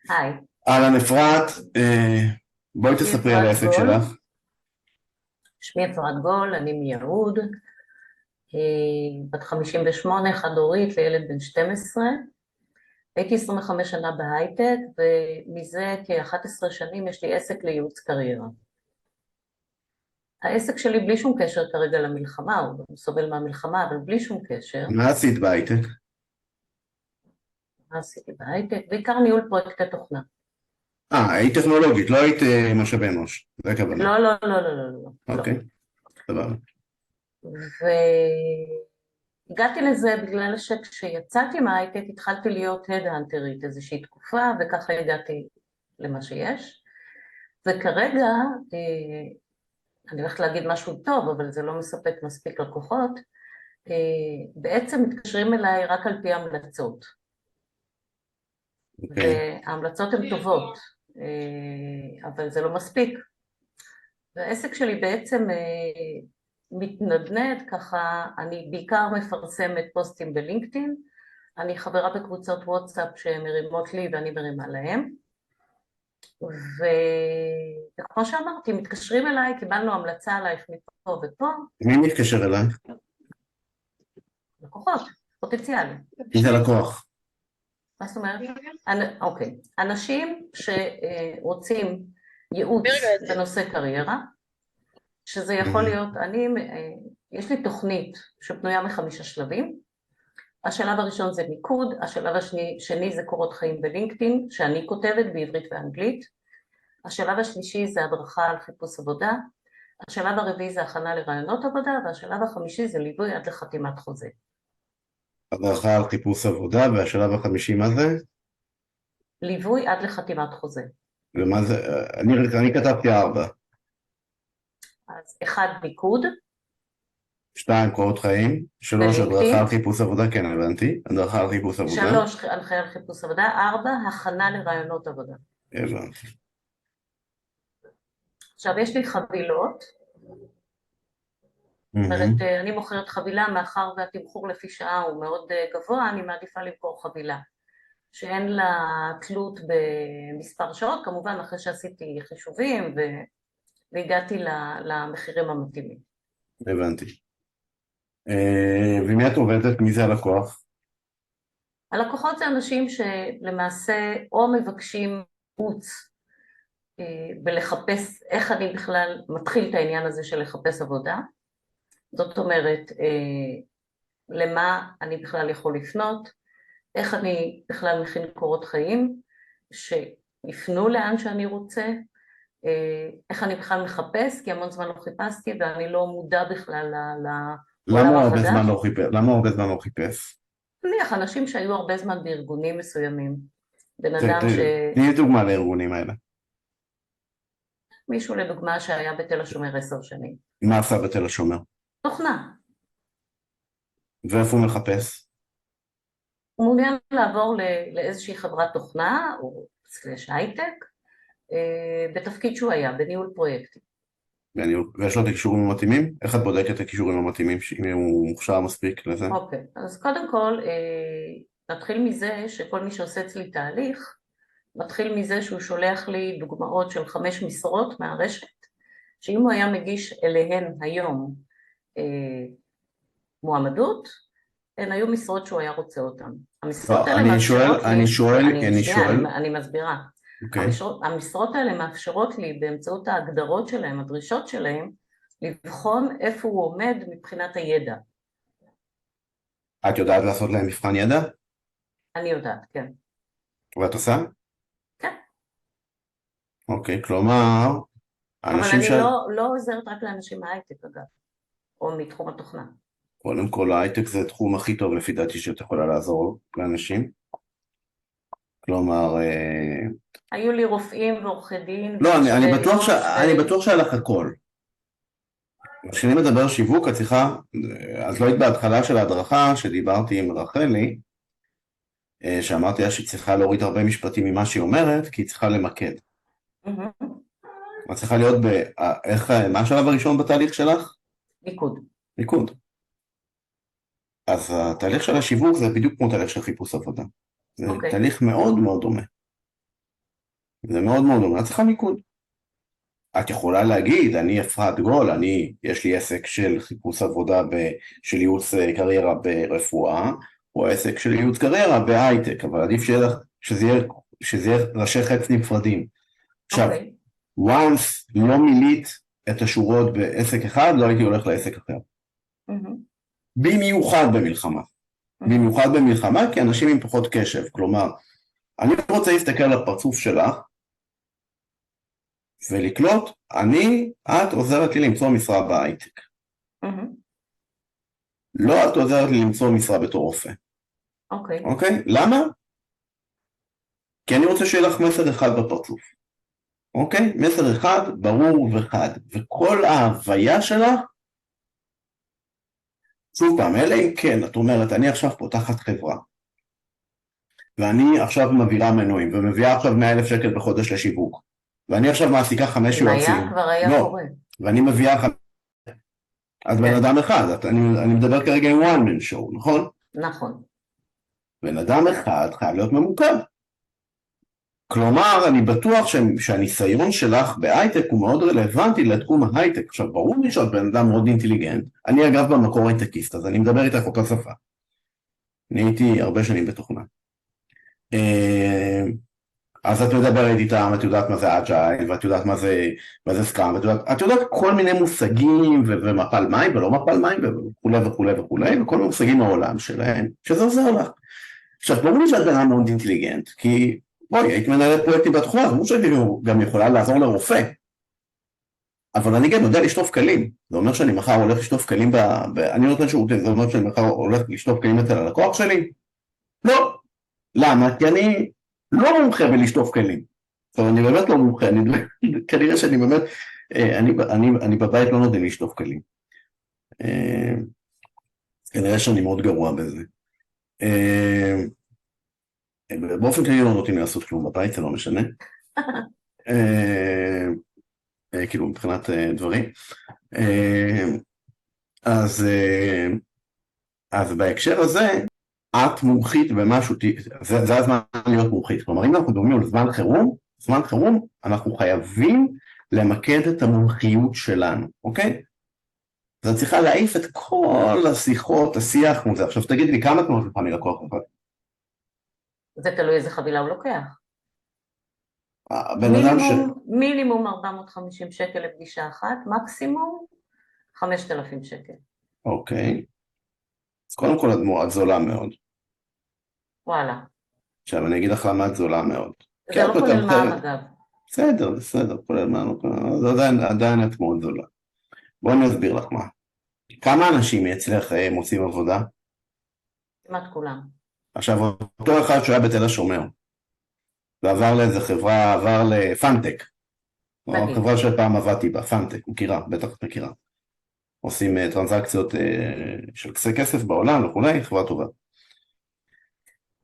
היי, אהלן אפרת, בואי שמי תספרי על אפרת העסק גול, שלך. אני מיהוד, בת 58, חד-הורית לילד בן 12. הייתי 25 שנה בהייטק, ומזה כ-11 שנים יש לי עסק לייעוץ קריירה. העסק שלי בלי שום קשר כרגע למלחמה, הוא גם סובל מהמלחמה, אבל בלי שום קשר. מה עשית בהייטק? מה עשיתי בהייטק? בעיקר ניהול פרויקטי תוכנה. היית טכנולוגית, לא היית משאבי אנוש, זה הכוונה. לא, לא, לא, לא, לא, לא, לא. אוקיי, סבבה. הגעתי לזה בגלל שכשיצאתי מההייטק התחלתי להיות הדהנטרית איזושהי תקופה, וככה הגעתי למה שיש. וכרגע, אני הולכת להגיד משהו טוב, אבל זה לא מספק מספיק לקוחות, בעצם מתקשרים אליי רק על פי המלצות. אוקיי. וההמלצות הן טובות, אבל זה לא מספיק. והעסק שלי בעצם מתנדנד ככה, אני בעיקר מפרסמת פוסטים בלינקדאין, אני חברה בקבוצות וואטסאפ שמרימות לי ואני מרימה להם, ו... וכמו שאמרתי, מתקשרים אליי, קיבלנו המלצה עלייך מפה ופה, מי מתקשר אלייך? לקוחות, פוטנציאליים. מי זה לקוח? מה זאת אומרת? אוקיי, אנשים שרוצים ייעוץ בנושא קריירה, שזה יכול להיות, יש לי תוכנית שבנויה מ5 שלבים, השלב הראשון זה מיקוד, השלב השני זה קורות חיים בלינקדאין, שאני כותבת בעברית ואנגלית, השלב השלישי זה הדרכה על חיפוש עבודה, השלב הרביעי זה הכנה לרעיונות עבודה, והשלב החמישי זה ליווי עד לחתימת חוזה. הדרכה על חיפוש עבודה, והשלב החמישי מה זה? ליווי עד לחתימת חוזה. ומה זה? אני כתבתי 4. אז 1 מיקוד, 2 קורות חיים, 3 הדרכה בלינקדאין, על חיפוש עבודה, כן הבנתי, הדרכה על חיפוש עבודה. 3 הנחיה על חיפוש עבודה, 4 הכנה לרעיונות עבודה. הבנתי. עכשיו יש לי חבילות, זאת אומרת, אני מוכרת חבילה, מאחר והתמחור לפי שעה הוא מאוד גבוה, אני מעדיפה למכור חבילה שאין לה תלות במספר שעות, כמובן אחרי שעשיתי חישובים והגעתי למחירים המתאימים. הבנתי. ומי את עובדת? מי זה הלקוח? הלקוחות זה אנשים שלמעשה או מבקשים ייעוץ ולחפש איך אני בכלל מתחיל את העניין הזה של לחפש עבודה, זאת אומרת, למה אני בכלל יכול לפנות, איך אני בכלל מכין קורות חיים, שיפנו לאן שאני רוצה, איך אני בכלל מחפש, כי המון זמן לא חיפשתי ואני לא מודע בכלל לעולם החדש. למה הרבה זמן לא חיפש? נניח, אנשים שהיו הרבה זמן בארגונים מסוימים, בן אדם תני דוגמה לארגונים האלה. מישהו לדוגמה שהיה בתל השומר 10 שנים. מה עשה בתל השומר? תוכנה. ואיפה הוא מחפש? הוא מעוניין לעבור לאיזושהי חברת תוכנה, או סלש הייטק, בתפקיד שהוא היה, בניהול פרויקטים. ויש לו את הכישורים המתאימים? איך את בודקת את הכישורים המתאימים, אם הוא מוכשר מספיק לזה? אוקיי, אז קודם כל, נתחיל מזה שכל מי שעושה אצלי תהליך, מתחיל מזה שהוא שולח לי דוגמאות של 5 משרות מהרשת, שאם הוא היה מגיש אליהן היום מועמדות, הן היו משרות שהוא היה רוצה אותן. המשרות האלה מאפשרות לי, אני מסבירה. המשרות האלה מאפשרות לי באמצעות ההגדרות שלהם, הדרישות שלהם, לבחון איפה הוא עומד מבחינת הידע. את יודעת לעשות להם מבחן ידע? אני יודעת, כן. ואת עושה? כן. אוקיי, כלומר, אבל אני לא עוזרת רק לאנשים מההייטק אגב, או מתחום התוכנה. קודם כל, ההייטק זה התחום הכי טוב לפי דעתי שאת יכולה לעזור לאנשים. כלומר... היו לי רופאים ועורכי דין. לא, אני בטוח שהיה לך הכל. כשאני מדבר שיווק, את צריכה, אז לא היית בהתחלה של ההדרכה, שדיברתי עם רחלי, שאמרתי לה שהיא צריכה להוריד הרבה משפטים ממה שהיא אומרת, כי היא צריכה למקד. את צריכה להיות מה השלב הראשון בתהליך שלך? מיקוד. מיקוד. אז התהליך של השיווק זה בדיוק כמו תהליך של חיפוש עבודה. זה תהליך מאוד מאוד דומה. זה מאוד מאוד דומה, את צריכה מיקוד. את יכולה להגיד, אני אפרת גול, יש לי עסק של חיפוש עבודה, של ייעוץ קריירה ברפואה, או עסק של ייעוץ קריירה בהייטק, אבל עדיף שזה יהיה ראשי חץ נפרדים. עכשיו, once לא מילאת את השורות בעסק אחד, לא הייתי הולך לעסק אחר. במיוחד במלחמה. במיוחד במלחמה, כי אנשים עם פחות קשב. כלומר, אני רוצה להסתכל על הפרצוף שלך, ולקלוט, את עוזרת לי למצוא משרה בהייטק. לא את עוזרת לי למצוא משרה בתור רופא. אוקיי? למה? כי אני רוצה שיהיה לך מסר אחד בפרצוף. אוקיי? מסר אחד, ברור וחד. וכל ההוויה שלך, שוב פעם, אלא אם כן, את אומרת, אני עכשיו פותחת חברה, ואני עכשיו מעבירה מנויים, ומביאה עכשיו 100,000 שקל בחודש לשיווק, ואני עכשיו מעסיקה 5 יועצים. היה קורה. ואני מביאה אז בן אדם אחד, אני מדבר כרגע עם one man show, נכון? נכון. בן אדם אחד חייב להיות ממוקד. כלומר, אני בטוח שהניסיון שלך בהייטק הוא מאוד רלוונטי לתחום ההייטק. עכשיו, ברור לי שאת בן אדם מאוד אינטליגנט. אני אגב במקור הייטקיסט, אז אני מדבר איתך אותה שפה. אני הייתי הרבה שנים בתוכנה. אז את מדברת איתם, את יודעת מה זה אג'ייל, ואת יודעת מה זה סקראם, את יודעת כל מיני מושגים, ומפל מים ולא מפל מים, וכו' וכו' וכו', וכל מיני מושגים מהעולם שלהם, שזה עוזר לך. עכשיו, ברור לי שאת בן אדם מאוד אינטליגנט, כי בואי, היית מנהלת פרויקטים בתחום, אז ברור שאני גם יכולה לעזור לרופא, אבל אני גם יודע לשטוף כלים, זה אומר שאני מחר הולך לשטוף כלים, אני נותן שירותים, זה אומר שאני מחר הולך לשטוף כלים אצל הלקוח שלי? לא. למה? כי אני לא מומחה בלשטוף כלים. זאת אומרת, אני באמת לא מומחה, כנראה שאני באמת, אני בבית לא נותן לשטוף כלים. כנראה שאני מאוד גרוע בזה. באופן כללי לא נותנים לעשות כלום בבית, זה לא משנה. כאילו מבחינת דברים. אז בהקשר הזה, את מומחית במשהו, זה הזמן להיות מומחית. כלומר, אם אנחנו מדברים על זמן חירום, אנחנו חייבים למקד את המומחיות שלנו, אוקיי? אז את צריכה להעיף את כל השיחות, השיח, כמו זה. עכשיו תגיד לי, כמה תמונות לפעמים לקוח אחד? זה תלוי איזה חבילה הוא לוקח. מינימום 450 שקל לפגישה אחת, מקסימום 5,000 שקל. אוקיי. אז קודם כל את זולה מאוד. וואלה. עכשיו אני אגיד לך למה את זולה מאוד. זה לא כולל מע"מ אגב. בסדר, כולל מע"מ, אז עדיין את מאוד זולה. בואי אני אסביר לך מה. כמה אנשים אצלך מוצאים עבודה? כמעט כולם. עכשיו אותו אחד שהיה בתל השומר, ועבר לאיזה חברה, עבר לפנטק, או חברה שפעם עבדתי בה, פנטק, בטח מכירה. עושים טרנזקציות של כסף בעולם וכולי, חברה טובה.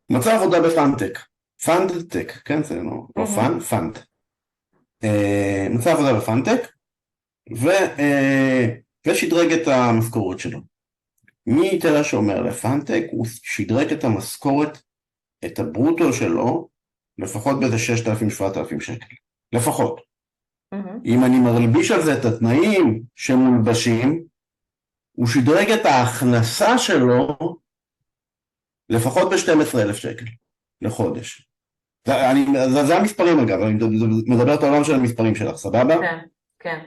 מצא עבודה בפנטק, פנטק, כן זה לא פנט. מצא עבודה בפנטק, ושדרג את המשכורת שלו. מתל השומר לפנטק, הוא שדרג את המשכורת, את הברוטו שלו, לפחות באיזה 6,000-7,000 שקל. לפחות. אם אני מלביש על זה את התנאים שמולבשים, הוא שדרג את ההכנסה שלו לפחות ב-12,000 שקל לחודש. זה המספרים אגב, אני מדבר את העולם של המספרים שלך, סבבה? כן.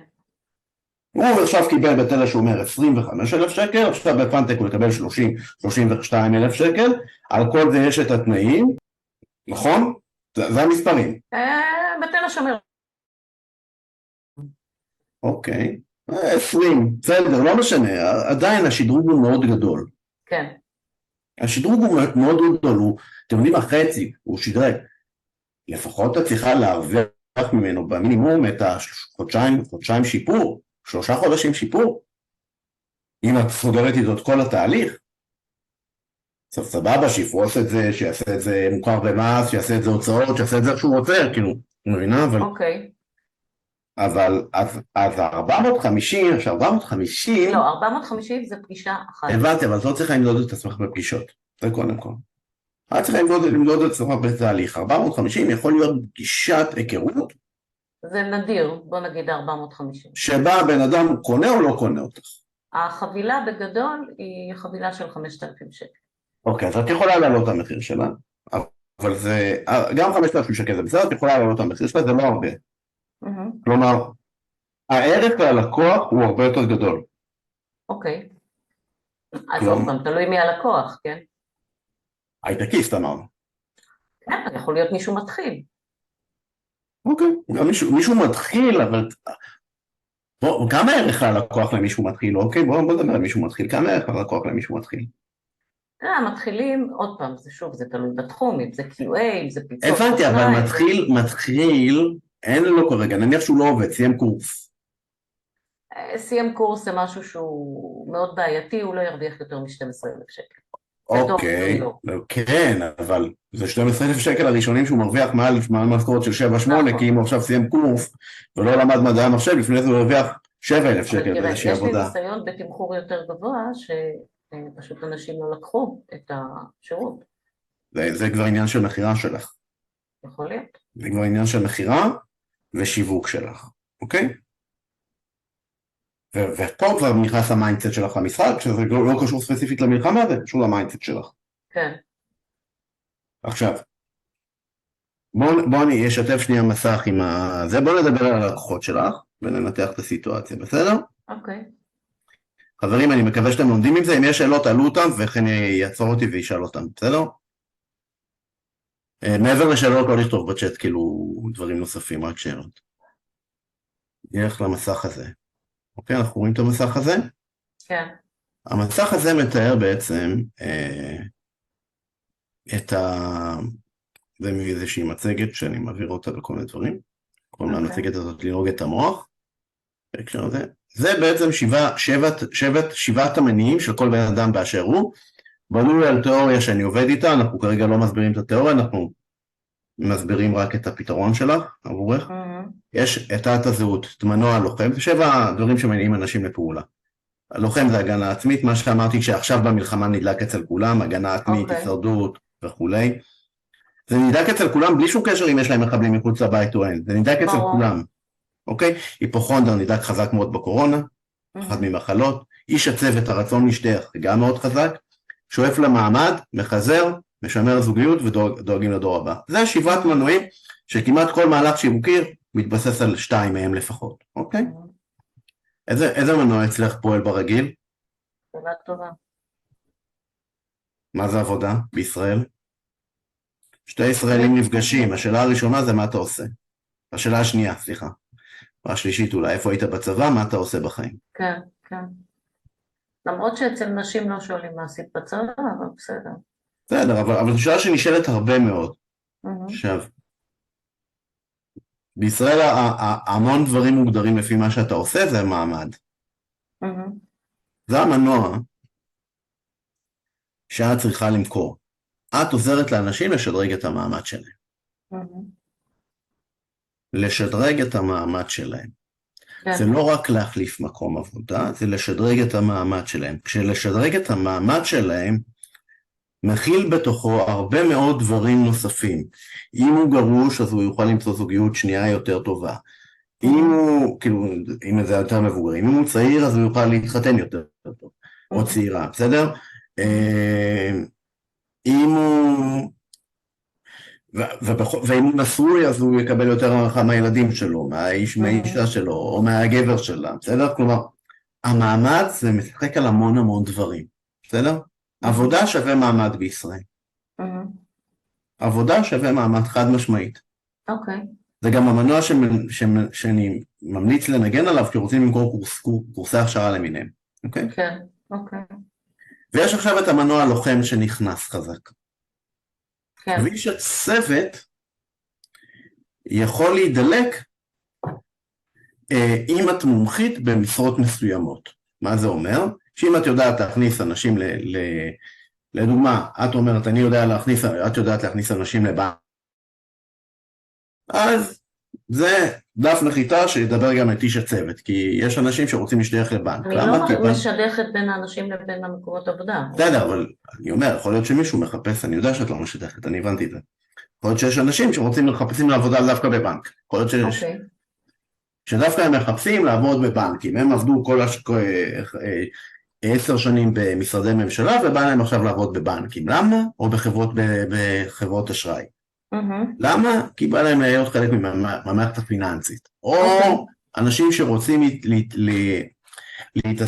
הוא עכשיו קיבל בתל השומר 25,000 שקל, עכשיו בפנטק הוא יקבל 32,000 שקל, על כל זה יש את התנאים, נכון? זה המספרים. בתל השומר. אוקיי, 20, בסדר, לא משנה, עדיין השדרוג הוא מאוד גדול. כן. השדרוג הוא מאוד גדול, אתם יודעים החצי, הוא שדרג. לפחות אתה צריכה להרוויח ממנו במינימום את חודשיים שיפור, 3 חודשים שיפור. אם את סוגרת איתו את כל התהליך, סבבה, שיפרוס את זה, שיעשה את זה מוכר במס, שיעשה את זה הוצאות, שיעשה את זה איך שהוא רוצה, כאילו, מבינה? אוקיי. אבל אז 450, עכשיו 450... לא, 450 זה פגישה אחת. הבנתי, אבל לא צריכה למדוד את עצמך בפגישות, זה קודם כל. את צריכה למדוד את עצמך בתהליך. 450 יכול להיות פגישת היכרות. זה נדיר, בוא נגיד 450. שבה הבן אדם קונה או לא קונה אותך. החבילה בגדול היא חבילה של 5,000 שקל. אוקיי, אז את יכולה להעלות את המחיר שלה, אבל זה, גם 5,000 שקל זה בסדר, את יכולה להעלות את המחיר שלה, זה לא הרבה. כלומר, הערך ללקוח הוא הרבה יותר גדול. אוקיי. אז עוד פעם, תלוי מי הלקוח, כן? הייטקיסט אמרנו. כן, יכול להיות מישהו מתחיל. אוקיי, גם מישהו מתחיל, אבל... בוא, כמה ערך ללקוח למישהו מתחיל? אוקיי, בוא נדבר על מישהו מתחיל. כמה ערך ללקוח למישהו מתחיל? מתחילים, עוד פעם, זה שוב, זה תלוי בתחום, אם זה QA, אם זה פיצות. הבנתי, אבל מתחיל, אין לו כרגע, נניח שהוא לא עובד, סיים קורס. סיים קורס זה משהו שהוא מאוד בעייתי, הוא לא ירוויח יותר מ-12,000 שקל. אוקיי, כן, אבל זה 12,000 שקל הראשונים שהוא מרוויח מעל משכורת של 7-8, כי אם הוא עכשיו סיים קורס ולא למד מדעי המחשב, לפני זה הוא הרוויח 7,000 שקל באיזושהי עבודה. יש לי ניסיון בתמחור יותר גבוה, שפשוט אנשים לא לקחו את השירות. זה כבר עניין של מחירה שלך. יכול להיות. זה כבר עניין של מחירה ושיווק שלך, אוקיי? ופה כבר נכנס המיינדסט שלך למשחק, שזה לא קשור ספציפית למלחמה, זה קשור למיינדסט שלך. כן. עכשיו, בוא אני אשתף שנייה מסך עם זה, בוא נדבר על הלקוחות שלך, וננתח את הסיטואציה, בסדר? אוקיי. חברים, אני מקווה שאתם לומדים עם זה, אם יש שאלות, תעלו אותם, וכן יעצור אותי וישאל אותם, בסדר? מעבר לשאלות, לא לכתוב בצ'אט, כאילו, דברים נוספים, רק שאלות. נלך למסך הזה. אוקיי, אנחנו רואים את המסך הזה? כן. המסך הזה מתאר בעצם את זה מאיזושהי מצגת שאני מעביר אותה בכל מיני דברים. קוראים למצגת הזאת לנהוג את המוח. זה בעצם שבעת המניעים של כל בן אדם באשר הוא. בנוי על תיאוריה שאני עובד איתה, אנחנו כרגע לא מסבירים את התיאוריה, אנחנו מסבירים רק את הפתרון שלך עבורך. יש את הזהות, את מנוע הלוחם, זה 7 דברים שמניעים אנשים לפעולה. הלוחם זה הגנה עצמית, מה שאמרתי שעכשיו במלחמה נדלק אצל כולם, הגנה עצמית, הישרדות וכולי. זה נדלק אצל כולם בלי שום קשר אם יש להם מחבלים מחוץ לבית או אין, זה נדלק אצל כולם. אוקיי? היפוכונדר נדלק חזק מאוד בקורונה, אחת ממחלות, איש הצוות הרצון להשתייך, גם מאוד חזק, שואף למעמד, מחזר, משמר זוגיות ודואגים לדור הבא. זה 7 מנועים שכמעט כל מהלך שיווקי מתבסס על 2 מהם לפחות, אוקיי? איזה מנוע אצלך פועל ברגיל? שאלה טובה. מה זה עבודה בישראל? 2 ישראלים נפגשים, השאלה הראשונה זה מה אתה עושה. השאלה השנייה, סליחה. השלישית אולי, איפה היית בצבא, מה אתה עושה בחיים? כן, כן. למרות שאצל נשים לא שואלים מה עשית בצבא, אבל בסדר. בסדר, אבל זו שאלה שנשאלת הרבה מאוד. עכשיו, בישראל המון דברים מוגדרים לפי מה שאתה עושה, זה מעמד. זה המנוע שאת צריכה למכור. את עוזרת לאנשים לשדרג את המעמד שלהם. לשדרג את המעמד שלהם. זה לא רק להחליף מקום עבודה, זה לשדרג את המעמד שלהם. כשלשדרג את המעמד שלהם, מכיל בתוכו הרבה מאוד דברים נוספים. אם הוא גרוש, אז הוא יוכל למצוא זוגיות שנייה יותר טובה. אם הוא, כאילו, אם זה יותר מבוגרים, אם הוא צעיר, אז הוא יוכל להתחתן יותר טוב, או צעירה, בסדר? אם הוא, ואם הוא נשוי, אז הוא יקבל יותר הערכה מהילדים שלו, מהאישה שלו, או מהגבר שלה, בסדר? כלומר, המעמד זה משחק על המון המון דברים, בסדר? עבודה שווה מעמד בישראל. עבודה שווה מעמד חד משמעית. אוקיי. זה גם המנוע שאני ממליץ לנגן עליו, כי רוצים למכור קורסי הכשרה למיניהם. אוקיי? כן, אוקיי. ויש עכשיו את המנוע הלוחם שנכנס חזק. כן. ואיש הצוות יכול להידלק אם את מומחית במשרות מסוימות. מה זה אומר? שאם את יודעת להכניס אנשים לדוגמה, את אומרת, את יודעת להכניס אנשים לבנק, אז זה דף נחיתה שידבר גם את איש הצוות, כי יש אנשים שרוצים להשתייך לבנק. אני לא משדכת בין האנשים לבין המקומות עבודה. בסדר, אבל אני אומר, יכול להיות שמישהו מחפש, אני יודע שאת לא משדכת, אני הבנתי את זה. יכול להיות שיש אנשים מחפשים לעבודה דווקא בבנק. יכול להיות שדווקא הם מחפשים לעבוד בבנקים. הם עבדו 10 שנים במשרדי ממשלה, ובא להם עכשיו לעבוד בבנקים. למה? או בחברות אשראי. למה? כי בא להם להיות חלק מהמערכת הפיננסית. או אנשים שרוצים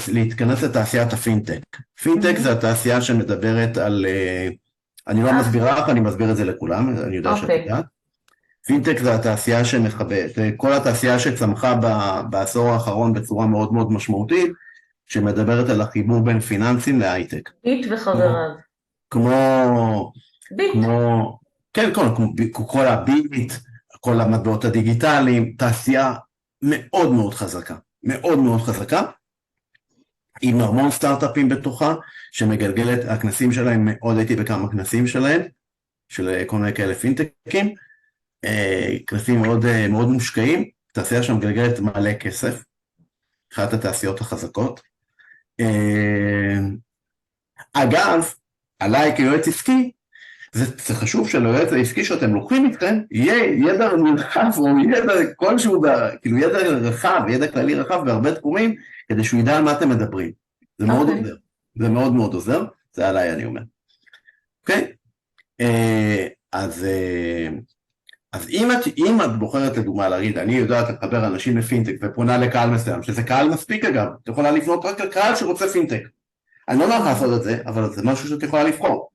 להתכנס לתעשיית הפינטק. פינטק זה התעשייה שמדברת על, אני לא מסביר לך, אני מסביר את זה לכולם, אני יודע שאת יודעת. פינטק זה התעשייה שמחברת, כל התעשייה שצמחה בעשור האחרון בצורה מאוד מאוד משמעותית, שמדברת על החיבור בין פיננסים להייטק. ביט וחבריו. כן, כל הביט, כל המטבעות הדיגיטליים, תעשייה מאוד מאוד חזקה, מאוד מאוד חזקה, עם המון סטארט-אפים בתוכה, שמגלגלת, הכנסים שלהם, מאוד הייתי בכמה כנסים שלהם, של כל מיני כאלה פינטקים, כנסים מאוד, מאוד מושקעים, תעשייה שמגלגלת מלא כסף, אחת התעשיות החזקות. אגב, עליי כיועץ עסקי, זה חשוב שליועץ העסקי שאתם לוקחים איתכם, יהיה ידע רחב, או ידע כלשהו, כאילו ידע רחב, ידע כללי רחב בהרבה תחומים, כדי שהוא ידע על מה אתם מדברים. זה מאוד עוזר. זה מאוד מאוד עוזר, זה עליי אני אומר. אוקיי? אז אם את בוחרת לדוגמה להגיד, אני יודעת לחבר אנשים לפינטק ופונה לקהל מסוים, שזה קהל מספיק אגב, את יכולה לפנות רק לקהל שרוצה פינטק. אני לא יודע לעשות את זה, אבל זה משהו שאת יכולה לבחור.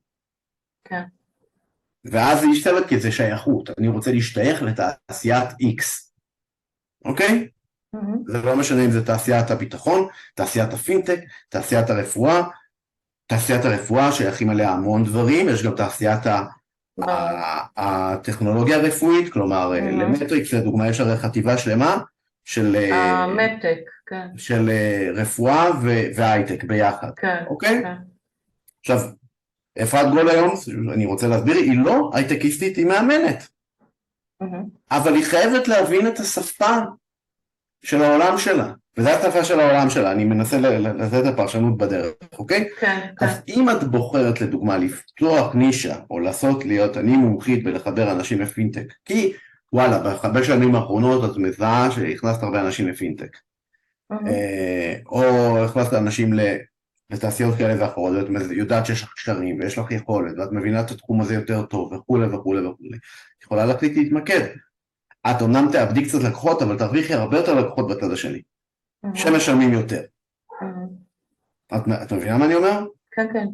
כן. ואז זה ישתלט כי זה שייכות, אני רוצה להשתייך לתעשיית X, אוקיי? זה לא משנה אם זה תעשיית הביטחון, תעשיית הפינטק, תעשיית הרפואה, תעשיית הרפואה שייכים עליה המון דברים, יש גם תעשיית הטכנולוגיה הרפואית, כלומר למטריקס לדוגמה יש הרי חטיבה שלמה של המטק, כן. של רפואה והייטק ביחד, אוקיי? עכשיו, אפרת גול היום, אני רוצה להסביר, היא לא הייטקיסטית, היא מאמנת. אבל היא חייבת להבין את השפה של העולם שלה, וזו השפה של העולם שלה, אני מנסה לתת את הפרשנות בדרך, אוקיי? כן. אז אם את בוחרת לדוגמה לפתוח נישה, או להיות אני מומחית בלחבר אנשים לפינטק, כי וואלה, בחמש שנים האחרונות את מזהה שהכנסת הרבה אנשים לפינטק, או הכנסת אנשים לתעשיות כאלה ואחרות, ואת יודעת שיש לך קשרים ויש לך יכולת, ואת מבינה את התחום הזה יותר טוב, וכו' וכו' וכו'. יכולה להחליט להתמקד. את אומנם תאבדי קצת לקוחות, אבל תרוויחי הרבה יותר לקוחות בצד השני, שמשלמים יותר. את מבינה מה אני אומר? כן, כן.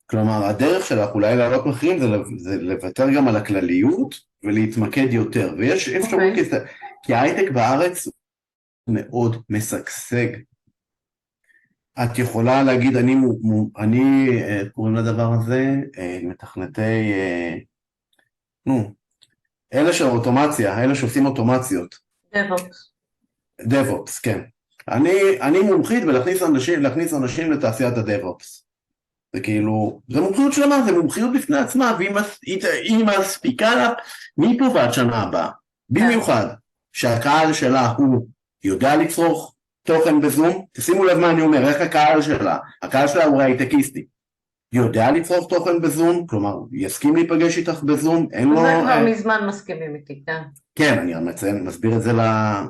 כלומר, הדרך שלך אולי לעלות מחירים זה לוותר גם על הכלליות ולהתמקד יותר, ויש אפשרות כי ההייטק בארץ מאוד משגשג. את יכולה להגיד, אני קוראים לדבר הזה, מתכנתי, אלה של אוטומציה, אלה שעושים אוטומציות. DevOps, כן. אני מומחית בלהכניס אנשים לתעשיית ה-DevOps. זה כאילו, זה מומחיות שלמה, זה מומחיות בפני עצמה, והיא מספיקה לה מפה ועד שנה הבאה. במיוחד שהקהל שלה הוא יודע לצרוך תוכן בזום, תשימו לב מה אני אומר, איך הקהל שלה הוא הייטקיסטי, יודע לצרוך תוכן בזום, כלומר, יסכים להיפגש איתך בזום, אין לו... זה כבר מזמן מסכימים איתי, כן. כן, אני מסביר את זה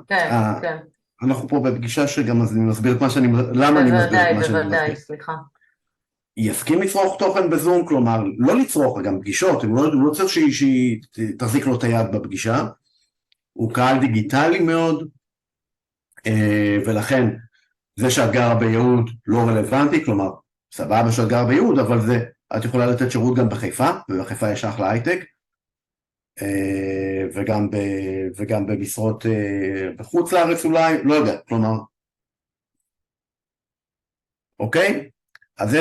כן, כן. אנחנו פה בפגישה שגם אני מסביר את מה שאני... למה אני מסביר את מה שאני מסביר? בוודאי, סליחה. יסכים לצרוך תוכן בזום, כלומר, לא לצרוך, גם פגישות, הוא לא צריך שהיא תחזיק לו את היד בפגישה, הוא קהל דיגיטלי מאוד, ולכן זה שאת גרה ביהוד לא רלוונטי, כלומר, סבבה שאת גרה ביהוד, אבל את יכולה לתת שירות גם בחיפה, ובחיפה יש אחלה הייטק, וגם במשרות בחוץ לארץ אולי, לא יודע, כלומר, אוקיי? אז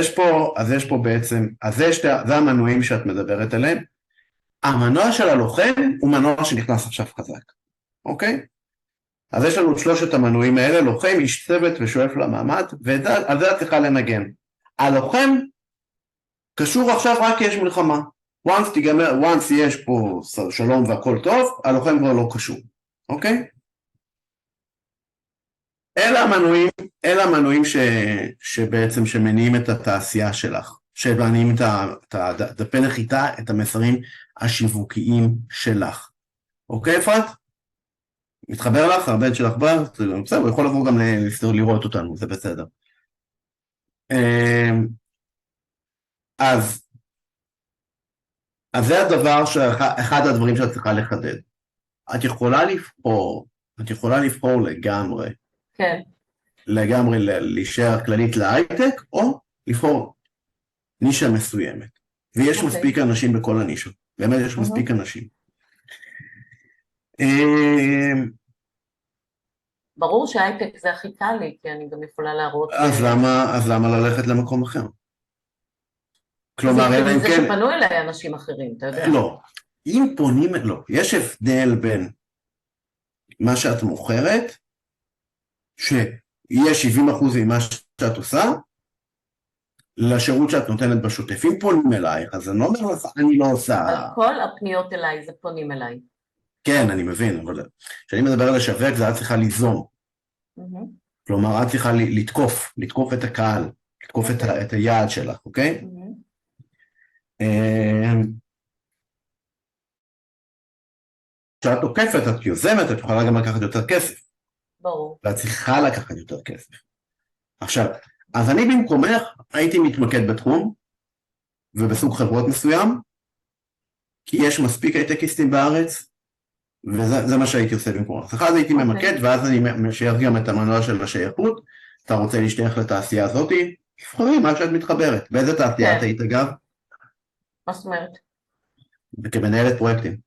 יש פה בעצם, זה המנועים שאת מדברת עליהם, המנוע של הלוחם הוא מנוע שנכנס עכשיו חזק, אוקיי? אז יש לנו את שלושת המנועים האלה, לוחם, איש צוות ושואף למעמד, ועל זה את צריכה לנגן. הלוחם קשור עכשיו רק כי יש מלחמה. once יש פה שלום והכל טוב, הלוחם כבר לא קשור, אוקיי? אלה המנועים שבעצם שמניעים את התעשייה שלך, שמניעים את דפי נחיתה, את המסרים השיווקיים שלך. אוקיי, אפרת? מתחבר לך, הבן שלך בא, בסדר, הוא יכול לבוא גם לראות אותנו, זה בסדר. אז זה הדבר, אחד הדברים שאת צריכה לחדד. את יכולה לבחור לגמרי. כן. לגמרי להישאר כללית להייטק, או לבחור נישה מסוימת. ויש מספיק אנשים בכל הנישה. באמת יש מספיק אנשים. ברור שהייטק זה הכי קל לי, כי אני גם יכולה להראות... אז למה ללכת למקום אחר? כלומר, זה שפנו אליי אנשים אחרים, אתה יודע. לא. אם פונים, לא. יש הבדל בין מה שאת מוכרת, שיהיה 70% ממה שאת עושה, לשירות שאת נותנת בשוטף. אם פונים אלייך, אז אני לא אומר לך, אני לא עושה... על כל הפניות אליי זה פונים אליי. כן, אני מבין, אבל כשאני מדבר על לשווק, זה את צריכה ליזום. כלומר, את צריכה לתקוף את הקהל, לתקוף את היעד שלך, אוקיי? כשאת תוקפת, את יוזמת, את יכולה גם לקחת יותר כסף. ברור. ואת צריכה לקחת יותר כסף. עכשיו, אז אני במקומך הייתי מתמקד בתחום, ובסוג חברות מסוים, כי יש מספיק הייטקיסטים בארץ, וזה מה שהייתי עושה במקומך. אז הייתי ממקד, ואז אני משייך גם את המנוע של השייכות, אתה רוצה להשתייך לתעשייה הזאת, תבחרי מה שאת מתחברת. באיזה תעשייה את היית אגב? מה זאת אומרת? וכמנהלת פרויקטים.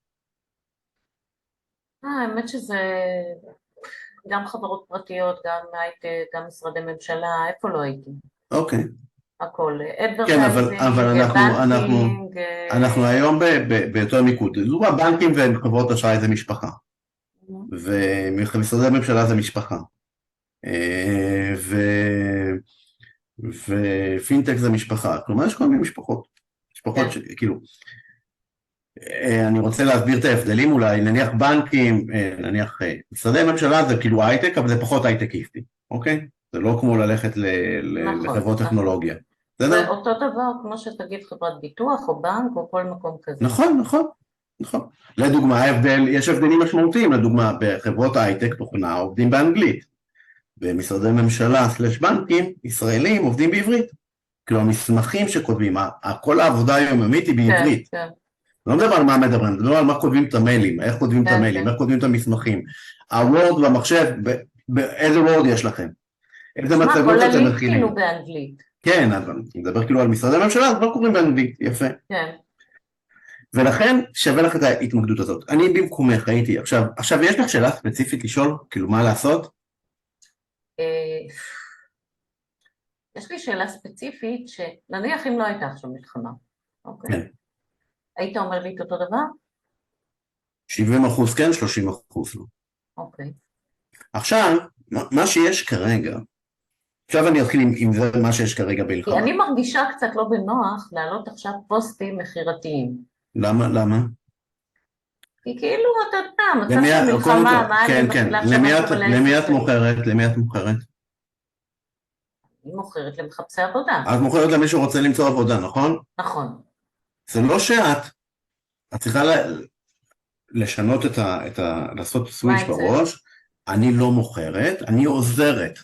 האמת שזה גם חברות פרטיות, גם הייטק, גם משרדי ממשלה, איפה לא הייתי? אוקיי. הכל, כן, אבל אנחנו היום ביותר מיקוד. זו הבנקים וחברות אשראי זה משפחה. ומשרדי ממשלה זה משפחה. ופינטק זה משפחה. כלומר, יש כל מיני משפחות. משפחות שכאילו... אני רוצה להסביר את ההבדלים אולי, נניח בנקים, נניח משרדי ממשלה זה כאילו הייטק, אבל זה פחות הייטקיסטי, אוקיי? זה לא כמו ללכת לחברות טכנולוגיה. זה אותו דבר כמו שתגיד חברת ביטוח או בנק או כל מקום כזה. נכון. לדוגמה, יש הבדלים משמעותיים, לדוגמה, בחברות הייטק תוכנה עובדים באנגלית, במשרדי ממשלה סלש בנקים ישראלים עובדים בעברית. כאילו המסמכים שכותבים, כל העבודה היומיומית היא בעברית. כן. לא מדבר על מה מדברים, מדבר על מה כותבים את המיילים, איך כותבים את המיילים, איך כותבים את המסמכים. הוורד והמחשב, באיזה וורד יש לכם? איזה מצגות אתם מכינים? כאילו באנגלית. כן, אבל אני מדבר כאילו על משרדי הממשלה, אז לא קוראים באנגלית, יפה. כן. ולכן שווה לך את ההתמקדות הזאת. אני במקומך הייתי, עכשיו יש לך שאלה ספציפית לשאול, כאילו מה לעשות? יש לי שאלה ספציפית, שנניח אם לא הייתה עכשיו מלחמה, אוקיי? כן. היית אומר לי את אותו דבר? 70% כן, 30% לא. אוקיי. עכשיו, מה שיש כרגע, עכשיו אני אתחיל עם זה מה שיש כרגע בהלחמה. כי אני מרגישה קצת לא בנוח להעלות עכשיו פוסטים מחירתיים. למה? כי כאילו, אתה יודע, מצב של מלחמה, מה אני מתחילה עכשיו... למי את מוכרת? אני מוכרת למחפשי עבודה. את מוכרת למי שרוצה למצוא עבודה, נכון? נכון. זה לא את צריכה לשנות לעשות סוויץ' בראש, אני לא מוכרת, אני עוזרת.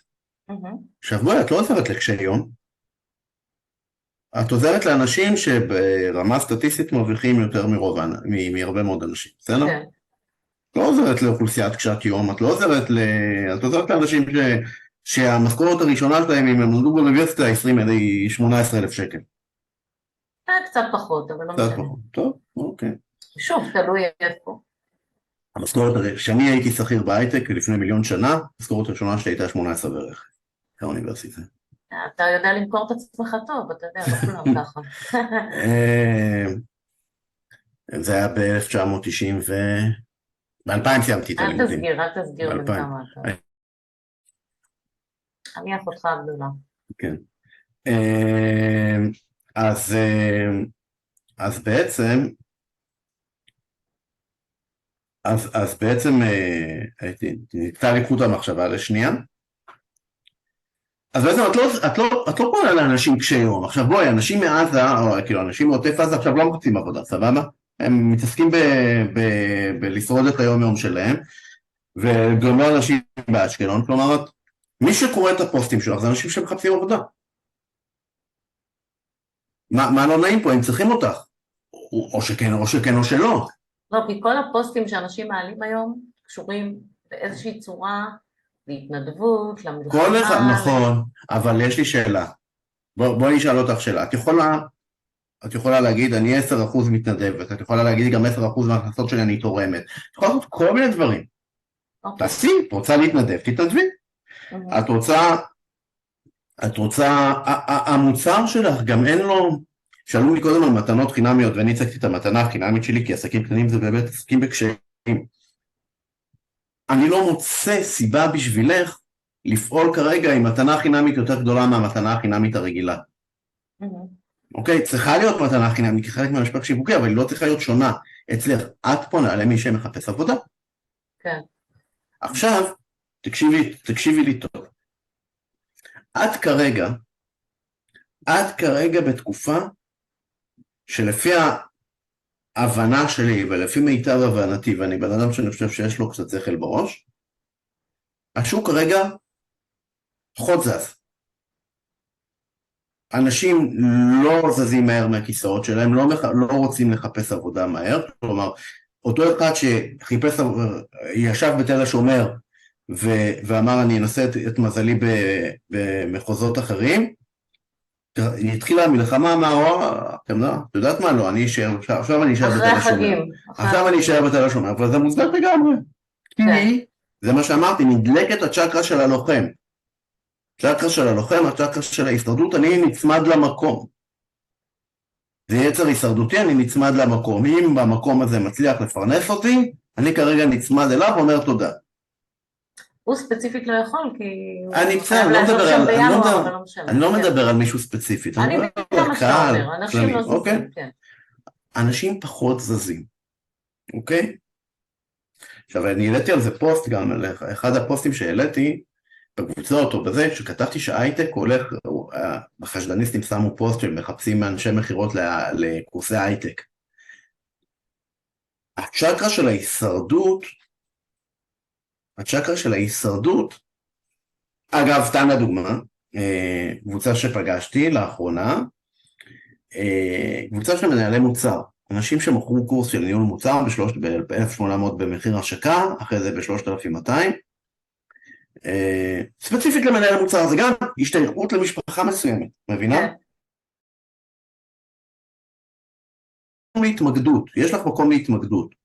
עכשיו בואי, את לא עוזרת לקשי יום, את עוזרת לאנשים שברמה סטטיסטית מרוויחים יותר מהרבה מאוד אנשים, בסדר? כן. לא עוזרת לאוכלוסיית קשת יום, את עוזרת לאנשים שהמשכורת הראשונה שלהם, אם הם נולדו באוניברסיטה, 18,000 שקל. קצת פחות, אבל לא משנה. קצת פחות, טוב, אוקיי. שוב, תלוי איפה. המשכורת, כשאני הייתי שכיר בהייטק לפני 1,000,000 שנה, המשכורת הראשונה שלי הייתה 18 בערך, באוניברסיטה. אתה יודע למכור את עצמך טוב, אתה יודע, לא כולם ככה. זה היה ב-1990 ב-2000 סיימתי את הלימודים. אל תסגיר בכמה אתה. אני אחותך הגדולה. כן. אז בעצם, נקטע לי חוט המחשבה לשנייה. אז בעצם את לא פונה לאנשים קשי יום. עכשיו בואי, אנשים מעזה, או כאילו אנשים מעוטף עזה עכשיו לא מחפשים עבודה, סבבה? הם מתעסקים בלשרוד את היום יום שלהם, וגם לא אנשים באשקלון, כלומר, מי שקורא את הפוסטים שלך זה אנשים שמחפשים עבודה. מה לא נעים פה? הם צריכים אותך. או שכן או שלא. לא, כי כל הפוסטים שאנשים מעלים היום קשורים באיזושהי צורה להתנדבות, למלחמה. כל אחד, נכון, אבל יש לי שאלה. בואי נשאל אותך שאלה. את יכולה להגיד, אני 10% מתנדבת, את יכולה להגיד גם 10% מההכנסות שלי אני תורמת. את יכולה לעשות כל מיני דברים. תעשי, את רוצה להתנדב, תתנדבי. את רוצה, המוצר שלך גם אין לו, שאלו לי קודם על מתנות חינמיות, ואני הצגתי את המתנה החינמית שלי, כי עסקים קטנים זה באמת עסקים בקשיים. אני לא מוצא סיבה בשבילך לפעול כרגע עם מתנה חינמית יותר גדולה מהמתנה החינמית הרגילה. אוקיי? צריכה להיות מתנה חינמית כחלק מהמשפט שיווקי, אבל היא לא צריכה להיות שונה. אצלך, את פונה למי שמחפש עבודה. כן. עכשיו, תקשיבי לי טוב. את כרגע בתקופה שלפי ההבנה שלי ולפי מיטב הבנתי, ואני בן אדם שאני חושב שיש לו קצת שכל בראש, השוק כרגע פחות זז. אנשים לא זזים מהר מהכיסאות שלהם, לא רוצים לחפש עבודה מהר, כלומר, אותו אחד שחיפש, ישב בתל השומר, ואמר אני אנסה את מזלי במחוזות אחרים, התחילה המלחמה, את יודעת מה? לא, עכשיו אני אשאר בתל השומר. עכשיו אני אשאר בתל השומר, אבל זה מוסגר לגמרי. כי זה מה שאמרתי, נדלקת הצ'קרה של הלוחם. הצ'קרה של הלוחם, הצ'קרה של ההישרדות, אני נצמד למקום. זה יצר הישרדותי, אני נצמד למקום. אם במקום הזה מצליח לפרנס אותי, אני כרגע נצמד אליו ואומר תודה. הוא ספציפית לא יכול, כי אני לא מדבר על מישהו ספציפית. אני מבין מה שאתה אומר, אנשים לא זזים, כן. אנשים פחות זזים, אוקיי? עכשיו, אני העליתי על זה פוסט גם, אחד הפוסטים שהעליתי בקבוצות או בזה, שכתבתי שההייטק הולך, החשדניסטים שמו פוסט שמחפשים מאנשי מחירות לקורסי הייטק. הצ'קרה של ההישרדות, אגב, סתם לדוגמה, קבוצה שפגשתי לאחרונה, קבוצה של מנהלי מוצר, אנשים שמכרו קורס של ניהול מוצר ב-1,800 במחיר השקה, אחרי זה ב-3,200, ספציפית למנהל מוצר, זה גם השתייכות למשפחה מסוימת, מבינה? להתמקדות, יש לך מקום להתמקדות.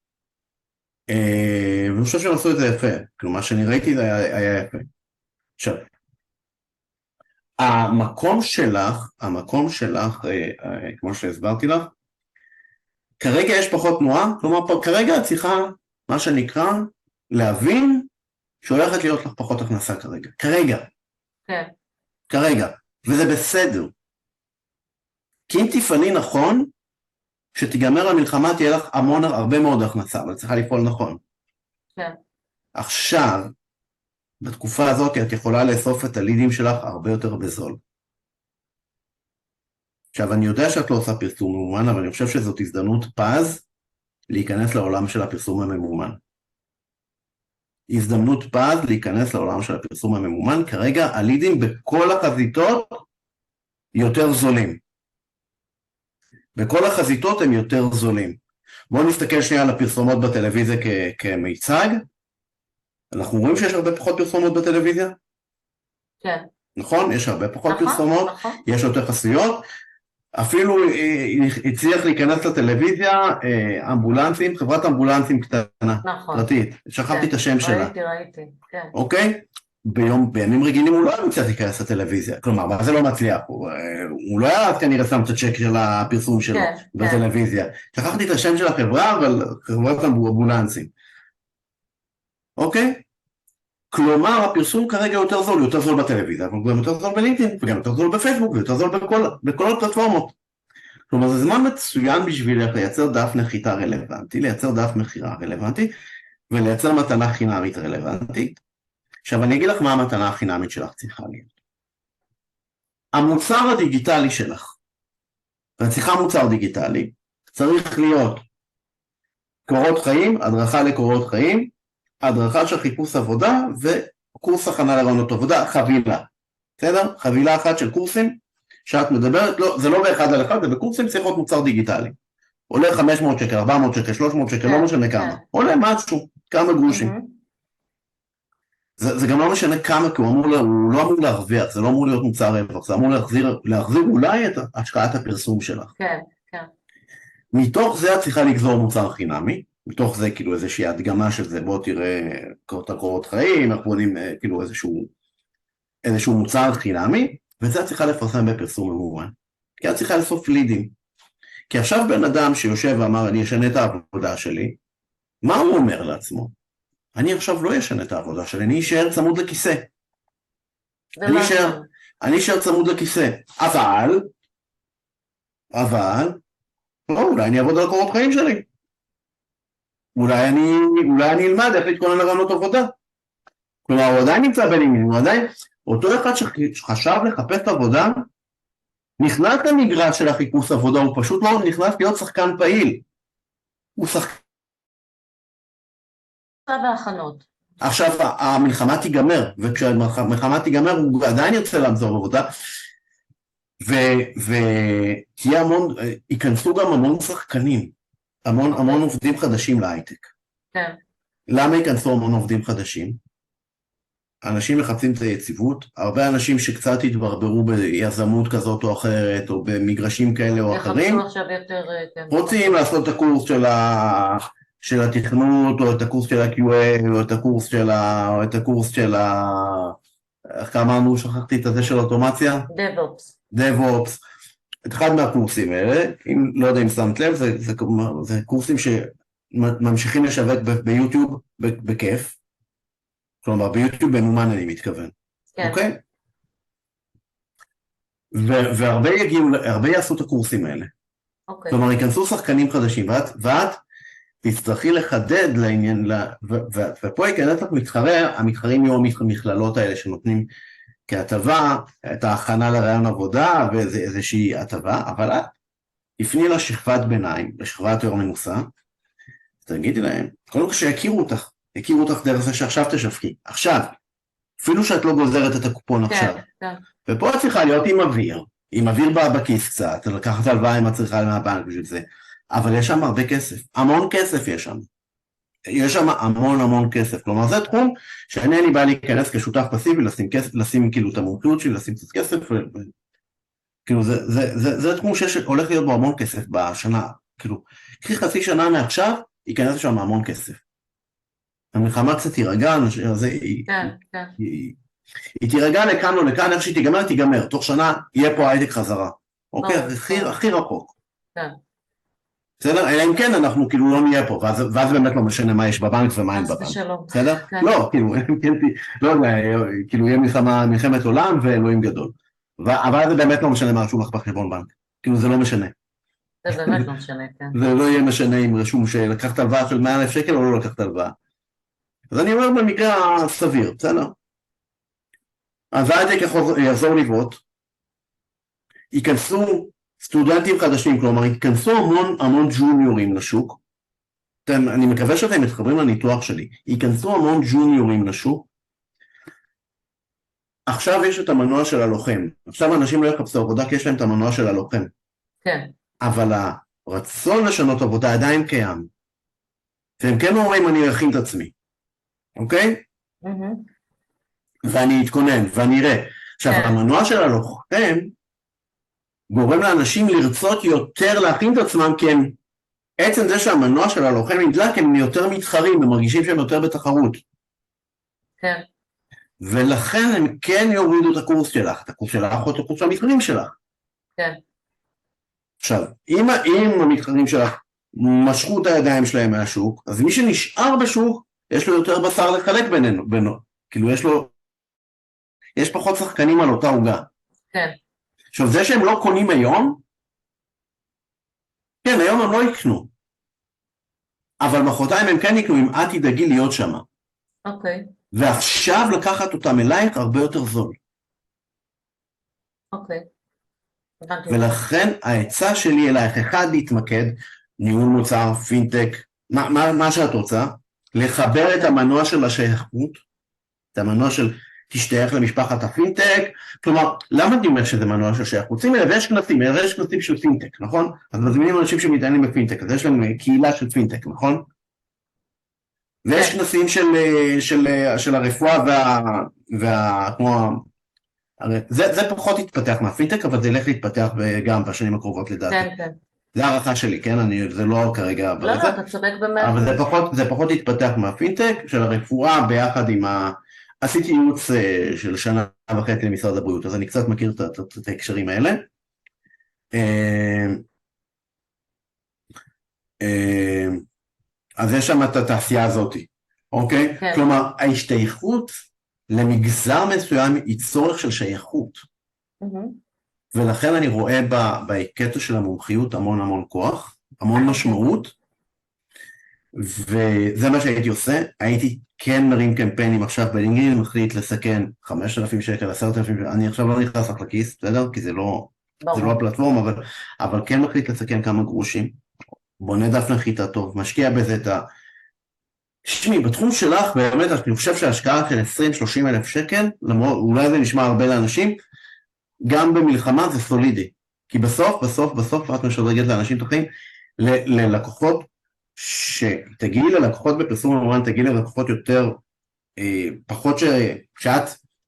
ואני חושב שהם עשו את זה יפה, כלומר, מה שאני ראיתי זה היה יפה. עכשיו, המקום שלך, כמו שהסברתי לך, כרגע יש פחות תנועה, כלומר, כרגע את צריכה, מה שנקרא, להבין שהולכת להיות לך פחות הכנסה כרגע. כרגע. וזה בסדר. כי אם תפעלי נכון, שתיגמר המלחמה תהיה לך הרבה מאוד הכנסה, אבל צריכה לפעול נכון. עכשיו, בתקופה הזאת את יכולה לאסוף את הלידים שלך הרבה יותר בזול. עכשיו, אני יודע שאת לא עושה פרסום ממומן, אבל אני חושב שזאת הזדמנות פז להיכנס לעולם של הפרסום הממומן. הזדמנות פז להיכנס לעולם של הפרסום הממומן, כרגע הלידים בכל החזיתות יותר זולים. בכל החזיתות הם יותר זולים. בואו נסתכל שנייה על הפרסומות בטלוויזיה כמיצג. אנחנו רואים שיש הרבה פחות פרסומות בטלוויזיה? כן. נכון? יש הרבה פחות פרסומות, יש יותר חסויות. אפילו הצליח להיכנס לטלוויזיה אמבולנסים, חברת אמבולנסים קטנה, פרטית. שכחתי את השם שלה. ראיתי, כן. אוקיי? בימים רגילים הוא לא היה מצליח להיכנס לטלוויזיה, כלומר, מה זה לא מצליח? הוא לא היה כנראה שם את הצ'ק של הפרסום שלו בטלוויזיה. שכחתי את השם של החברה, אבל חברת אמבולנסים. אוקיי? כלומר, הפרסום כרגע יותר זול בטלוויזיה, אבל גם יותר זול בלינקדאין, וגם יותר זול בפייסבוק, ויותר זול בכל הפלטפורמות. כלומר, זה זמן מצוין בשבילך לייצר דף נחיתה רלוונטי, לייצר דף מכירה רלוונטי, ולייצר מתנה חינמית רלוונטית. עכשיו, אני אגיד לך מה המתנה החינמית שלך צריכה להיות. המוצר הדיגיטלי שלך, ואת צריכה מוצר דיגיטלי, צריך להיות קורות חיים, הדרכה לקורות חיים, הדרכה של חיפוש עבודה, וקורס הכנה לרעיונות עבודה, חבילה. בסדר? חבילה אחת של קורסים, שאת מדברת, לא, זה לא באחד על אחד, זה בקורסים צריך להיות מוצר דיגיטלי. עולה 500 שקל, 400 שקל, 300 שקל, לא משנה כמה. עולה משהו, כמה גרושים. זה גם לא משנה כמה, כי הוא לא אמור להרוויח, זה לא אמור להיות מוצר רווח, זה אמור להחזיר אולי את השקעת הפרסום שלך. כן, כן. מתוך זה את צריכה לגזור מוצר חינמי, מתוך זה כאילו איזושהי הדגמה של זה, בוא תראה את הקורות חיים, אנחנו בונים כאילו איזשהו מוצר חינמי, וזה את צריכה לפרסם בפרסום ממומן. כי את צריכה לאסוף לידים. כי עכשיו בן אדם שיושב ואמר, אני אשנה את העבודה שלי, מה הוא אומר לעצמו? אני עכשיו לא אשנה את העבודה שלי, אני אשאר צמוד לכיסא. אני אשאר צמוד לכיסא. אבל, אולי אני אעבוד על קורות חיים שלי. אולי אני אלמד איך להתכונן לרעיונות עבודה. כלומר, הוא עדיין נמצא בלימין, הוא עדיין, אותו אחד שחשב לחפש עבודה, נכנס למגרש של החיפוש עבודה, הוא פשוט לא נכנס להיות שחקן פעיל. הוא שחקן. וההכנות. עכשיו המלחמה תיגמר, וכשהמלחמה תיגמר הוא עדיין ירצה לעזור עבודה, ייכנסו גם המון שחקנים, המון עובדים חדשים להייטק. כן. למה ייכנסו המון עובדים חדשים? אנשים מחפשים את היציבות, הרבה אנשים שקצת התברברו ביזמות כזאת או אחרת, או במגרשים כאלה או אחרים, רוצים לעשות את הקורס של התכנות, או את הקורס של ה-QA, או את הקורס של איך אמרנו, שכחתי את הזה של אוטומציה? DevOps. את אחד מהקורסים האלה, לא יודע אם שמת לב, זה קורסים שממשיכים לשווק ביוטיוב בכיף, כלומר ביוטיוב במומן אני מתכוון, אוקיי? והרבה יעשו את הקורסים האלה. כלומר, ייכנסו שחקנים חדשים, ואת תצטרכי לחדד לעניין, ופה ייכנס לך המתחרים יהיו המכללות האלה שנותנים כהטבה, את ההכנה לרעיון עבודה ואיזושהי הטבה, אבל את תפני לשכבת ביניים, לשכבה יותר מנוסה, תגידי להם, קודם כל שיכירו אותך דרך זה שעכשיו תשווקי, עכשיו, אפילו שאת לא גוזרת את הקופון עכשיו, ופה את צריכה להיות עם אוויר בכיס קצת, לקחת הלוואה אם את צריכה מהבנק בשביל זה, אבל יש שם הרבה כסף, המון כסף יש שם. יש שם המון כסף, כלומר זה תחום שאני אין לי בעיה להיכנס כשותף פסיבי, לשים כאילו את המומחיות שלי, לשים קצת כסף, כאילו זה תחום שהולך להיות בו המון כסף בשנה, כאילו, קחי חצי שנה מעכשיו, ייכנס שם המון כסף. המלחמה קצת תירגע, היא תירגע לכאן או לכאן, איך שהיא תיגמר, תוך שנה יהיה פה הייטק חזרה, אוקיי? הכי רחוק. כן. בסדר? אלא אם כן אנחנו כאילו לא נהיה פה, ואז באמת לא משנה מה יש בבנק ומה אין בבנק. בסדר? לא, כאילו, לא יודע, כאילו יהיה מלחמת עולם ואלוהים גדול. אבל זה באמת לא משנה מה רשום לך בחשבון בנק. כאילו זה לא משנה. זה באמת לא משנה, כן. זה לא יהיה משנה אם רשום שלקחת הלוואה של 100,000 שקל או לא לקחת הלוואה. אז אני אומר במקרה הסביר, בסדר? אז ההייטק יחזור לבעוט, ייכנסו סטודנטים חדשים, כלומר, ייכנסו המון ג'וניורים לשוק, אני מקווה שאתם מתחברים לניתוח שלי, ייכנסו המון ג'וניורים לשוק, עכשיו יש את המנוע של הלוחם, עכשיו אנשים לא יחפשו עבודה כי יש להם את המנוע של הלוחם, כן. אבל הרצון לשנות עבודה עדיין קיים, והם כן אומרים אני אכין את עצמי, אוקיי? ואני אתכונן, ואני אראה, עכשיו המנוע של הלוחם, גורם לאנשים לרצות יותר להכין את עצמם, כי הם, עצם זה שהמנוע של הלוחם נדלק, הם יותר מתחרים, הם מרגישים שהם יותר בתחרות. כן. ולכן הם כן יורידו את הקורס שלך או את הקורס של המתחרים שלך. כן. עכשיו, אם המתחרים שלך משכו את הידיים שלהם מהשוק, אז מי שנשאר בשוק, יש לו יותר בשר לחלק בינינו. כאילו יש פחות שחקנים על אותה עוגה. כן. עכשיו, זה שהם לא קונים היום, כן, היום הם לא יקנו, אבל מחרתיים הם כן יקנו אם את תדאגי להיות שם. אוקיי, ועכשיו לקחת אותם אלייך הרבה יותר זול. אוקיי. הבנתי אותך. ולכן העצה שלי אלייך, אחד להתמקד, ניהול מוצר, פינטק, מה שאת רוצה, לחבר את המנוע של השייכות, את המנוע של תשתייך למשפחת הפינטק, כלומר, למה אני אומר שזה מנוע של שייכות? שימי לב, יש כנסים של פינטק, נכון? אז מזמינים אנשים שמתעניינים בפינטק, אז יש להם קהילה של פינטק, נכון? ויש כנסים של הרפואה כמו, זה פחות התפתח מהפינטק, אבל זה ילך להתפתח גם בשנים הקרובות לדעתי. כן, כן. זה הערכה שלי, כן? זה לא כרגע... לא, לא, אתה צודק במאה. אבל זה פחות התפתח מהפינטק, של הרפואה ביחד עם עשיתי ייעוץ של שנה וחצי למשרד הבריאות, אז אני קצת מכיר את ההקשרים האלה. אז יש שם את התעשייה הזאת, אוקיי? כן. כלומר, ההשתייכות למגזר מסוים היא צורך של שייכות. ולכן אני רואה בקטע של המומחיות המון כוח, המון משמעות, וזה מה שהייתי עושה. הייתי כן מרים קמפיינים עכשיו בלינקדאין, מחליט לסכן 5,000 שקל, 10,000 שקל, אני עכשיו לא נכנס לך לכיס, בסדר? כי זה לא הפלטפורמה, אבל כן מחליט לסכן כמה גרושים, בונה דף נחיתה טוב, משקיע בזה את תשמעי, בתחום שלך באמת אני חושב שההשקעה של 20-30 אלף שקל, אולי זה נשמע הרבה לאנשים, גם במלחמה זה סולידי, כי בסוף את משדרגת לאנשים תוחים, ללקוחות, שתגיעי ללקוחות בפרסום המובן, תגיעי ללקוחות יותר, פחות שאת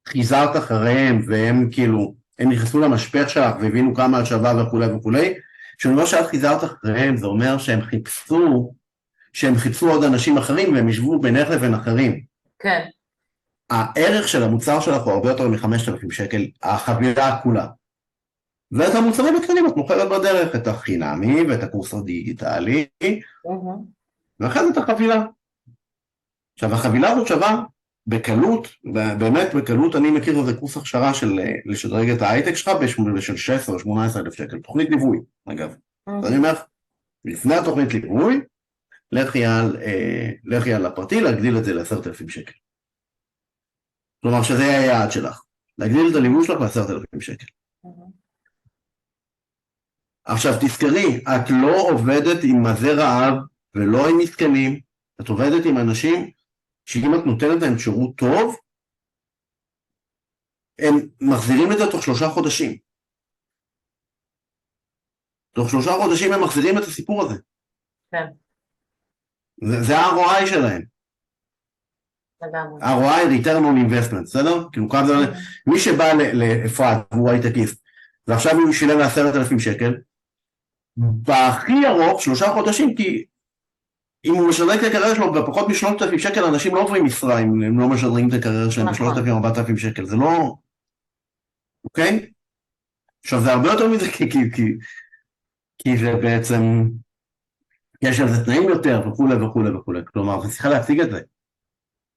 חיזרת אחריהם, והם כאילו, הם נכנסו למשפך שלך, והבינו כמה את שווה וכולי, שאני אומר שאת חיזרת אחריהם, זה אומר שהם חיפשו עוד אנשים אחרים, והם ישבו בינך לבין אחרים. כן. הערך של המוצר שלך הוא הרבה יותר מ-5,000 שקל, החבילה כולה. ואת המוצרים הקטנים את מוכרת בדרך, את החינמי ואת הקורס הדיגיטלי, ואחרי זה את החבילה. עכשיו, החבילה הזאת שווה בקלות, באמת בקלות, אני מכיר איזה קורס הכשרה של לשדרג את ההייטק שלך של 16 או 18 אלף שקל, תוכנית ליווי, אגב. אז אני אומר, לפני התוכנית ליווי, לכי על הפרטי, להגדיל את זה ל10,000 שקל. כלומר, שזה יהיה היעד שלך. להגדיל את הליווי שלך ל10,000 שקל. עכשיו, תזכרי, את לא עובדת עם מזה רעב, ולא עם מסכנים, את עובדת עם אנשים, שאם את נותנת להם שירות טוב, הם מחזירים את זה תוך 3 חודשים. תוך 3 חודשים הם מחזירים את הסיפור הזה. כן. זה ה-ROI שלהם. ה-ROI, return on investment, בסדר? כאילו כמה זה, מי שבא לאפרת, והוא הייטקיסט, ועכשיו הוא שילם 10,000 שקל, בהכי ארוך, 3 חודשים, כי אם הוא משדרג את הקריירה שלו בפחות מ3,000 שקל, אנשים לא עוברים משרה אם הם לא משדרגים את הקריירה שלהם ב3,000 או 4,000 שקל, זה לא... אוקיי? עכשיו זה הרבה יותר מזה, כי זה בעצם... יש על זה תנאים יותר וכולי, כלומר, זה צריכה להציג את זה.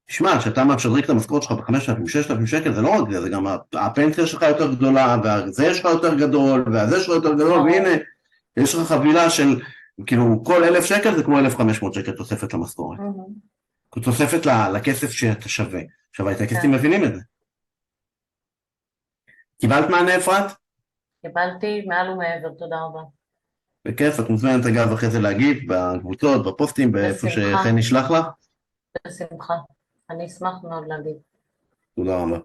תשמע, שאתה משדרג את המשכורת שלך ב5,000, 6,000 שקל, זה לא רק זה, זה גם הפנסיה שלך יותר גדולה, והזה שלך יותר גדול, והזה שלך יותר גדול, והנה, יש לך חבילה של, כאילו, כל 1,000 שקל זה כמו 1,500 שקל תוספת למשכורת. תוספת לכסף שאתה שווה. עכשיו, הייטקיסטים מבינים את זה. קיבלת מענה, אפרת? קיבלתי מעל ומעבר, תודה רבה. בכיף, את מוזמנת אגב אחרי זה להגיב, בקבוצות, בפוסטים, באיפה שחן נשלח לך. בשמחה. אני אשמח מאוד להגיב. תודה רבה.